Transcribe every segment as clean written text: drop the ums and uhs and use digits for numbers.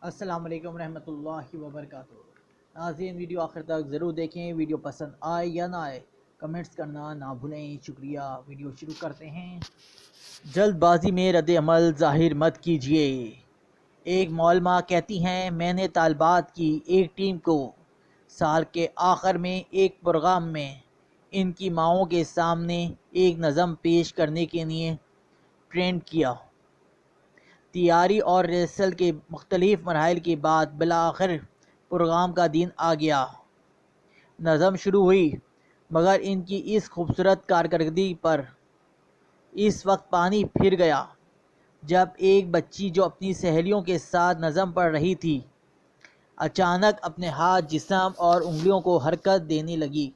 السلام علیکم ورحمۃ اللہ وبرکاتہ۔ ناظرین، ویڈیو آخر تک ضرور دیکھیں۔ ویڈیو پسند آئے یا نہ آئے کمنٹس کرنا نہ بھولیں۔ شکریہ۔ ویڈیو شروع کرتے ہیں۔ جلد بازی میں رد عمل ظاہر مت کیجیے۔ ایک معلمہ کہتی ہیں، میں نے طالبات کی ایک ٹیم کو سال کے آخر میں ایک پروگرام میں ان کی ماؤں کے سامنے ایک نظم پیش کرنے کے لیے ٹرینڈ کیا۔ تیاری اور ریہرسل کے مختلف مراحل کے بعد بالآخر پروگرام کا دن آ گیا۔ نظم شروع ہوئی، مگر ان کی اس خوبصورت کارکردگی پر اس وقت پانی پھر گیا جب ایک بچی جو اپنی سہیلیوں کے ساتھ نظم پڑھ رہی تھی اچانک اپنے ہاتھ، جسم اور انگلیوں کو حرکت دینے لگی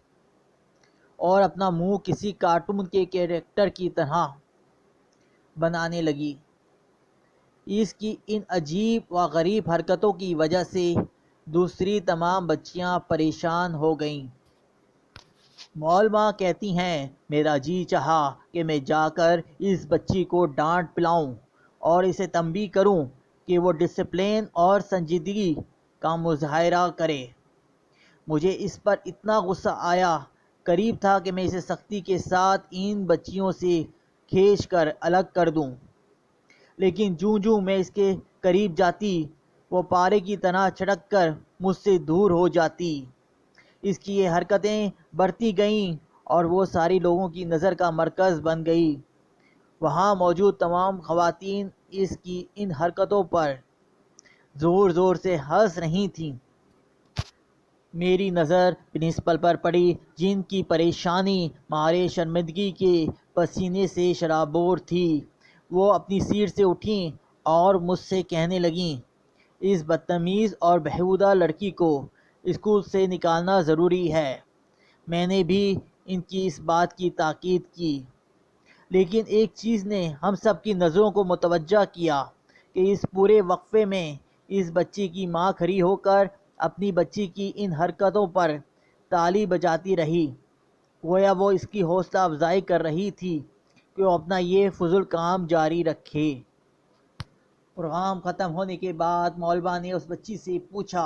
اور اپنا منہ کسی کارٹون کے کیریکٹر کی طرح بنانے لگی۔ اس کی ان عجیب و غریب حرکتوں کی وجہ سے دوسری تمام بچیاں پریشان ہو گئیں۔ معلمہ کہتی ہیں، میرا جی چاہا کہ میں جا کر اس بچی کو ڈانٹ پلاؤں اور اسے تنبیہ کروں کہ وہ ڈسپلن اور سنجیدگی کا مظاہرہ کرے۔ مجھے اس پر اتنا غصہ آیا، قریب تھا کہ میں اسے سختی کے ساتھ ان بچیوں سے کھینچ کر الگ کر دوں، لیکن جوں میں اس کے قریب جاتی وہ پارے کی طرح چھٹک کر مجھ سے دور ہو جاتی۔ اس کی یہ حرکتیں بڑھتی گئیں اور وہ ساری لوگوں کی نظر کا مرکز بن گئی۔ وہاں موجود تمام خواتین اس کی ان حرکتوں پر زور سے ہنس رہی تھیں۔ میری نظر پرنسپل پر پڑی، جن کی پریشانی مارے شرمندگی کے پسینے سے شرابور تھی۔ وہ اپنی سیٹ سے اٹھیں اور مجھ سے کہنے لگیں، اس بدتمیز اور بیہودہ لڑکی کو اسکول سے نکالنا ضروری ہے۔ میں نے بھی ان کی اس بات کی تاکید کی، لیکن ایک چیز نے ہم سب کی نظروں کو متوجہ کیا کہ اس پورے وقفے میں اس بچی کی ماں کھڑی ہو کر اپنی بچی کی ان حرکتوں پر تالی بجاتی رہی، گویا وہ اس کی حوصلہ افزائی کر رہی تھی کہ وہ اپنا یہ فضول کام جاری رکھے۔ پروگرام ختم ہونے کے بعد معلمہ نے اس بچی سے پوچھا،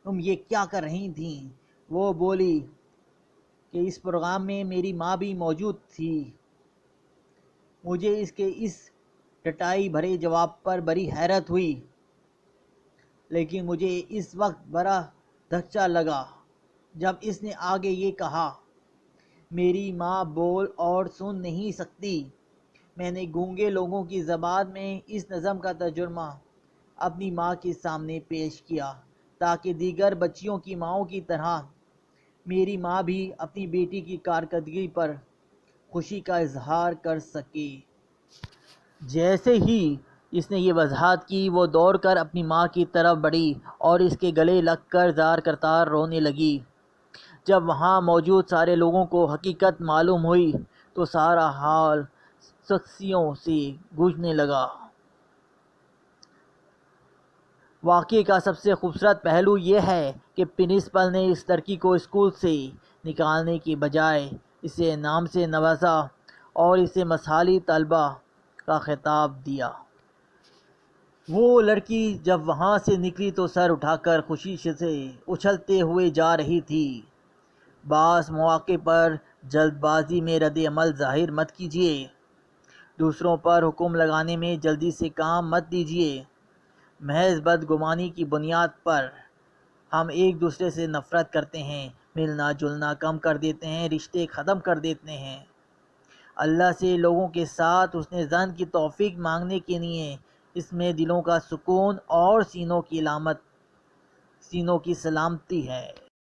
تم یہ کیا کر رہی تھیں؟ وہ بولی کہ اس پروگرام میں میری ماں بھی موجود تھی۔ مجھے اس کے اس ڈٹائی بھرے جواب پر بڑی حیرت ہوئی، لیکن مجھے اس وقت بڑا دھچکا لگا جب اس نے آگے یہ کہا، میری ماں بول اور سن نہیں سکتی۔ میں نے گونگے لوگوں کی زبان میں اس نظم کا ترجمہ اپنی ماں کے سامنے پیش کیا تاکہ دیگر بچیوں کی ماؤں کی طرح میری ماں بھی اپنی بیٹی کی کارکردگی پر خوشی کا اظہار کر سکے۔ جیسے ہی اس نے یہ وضاحت کی، وہ دوڑ کر اپنی ماں کی طرف بڑھی اور اس کے گلے لگ کر زار کرتار رونے لگی۔ جب وہاں موجود سارے لوگوں کو حقیقت معلوم ہوئی تو سارا حال سختیوں سے گونجنے لگا۔ واقعے کا سب سے خوبصورت پہلو یہ ہے کہ پرنسپل نے اس لڑکی کو اسکول سے نکالنے کے بجائے اسے انعام سے نوازا اور اسے مثالی طالبہ کا خطاب دیا۔ وہ لڑکی جب وہاں سے نکلی تو سر اٹھا کر خوشی سے اچھلتے ہوئے جا رہی تھی۔ بعض مواقع پر جلد بازی میں رد عمل ظاہر مت کیجیے۔ دوسروں پر حکم لگانے میں جلدی سے کام مت لیجیے۔ محض بدگمانی کی بنیاد پر ہم ایک دوسرے سے نفرت کرتے ہیں، ملنا جلنا کم کر دیتے ہیں، رشتے ختم کر دیتے ہیں۔ اللہ سے لوگوں کے ساتھ حسن ظن کی توفیق مانگنے کے لیے اس میں دلوں کا سکون اور سینوں کی سلامتی ہے۔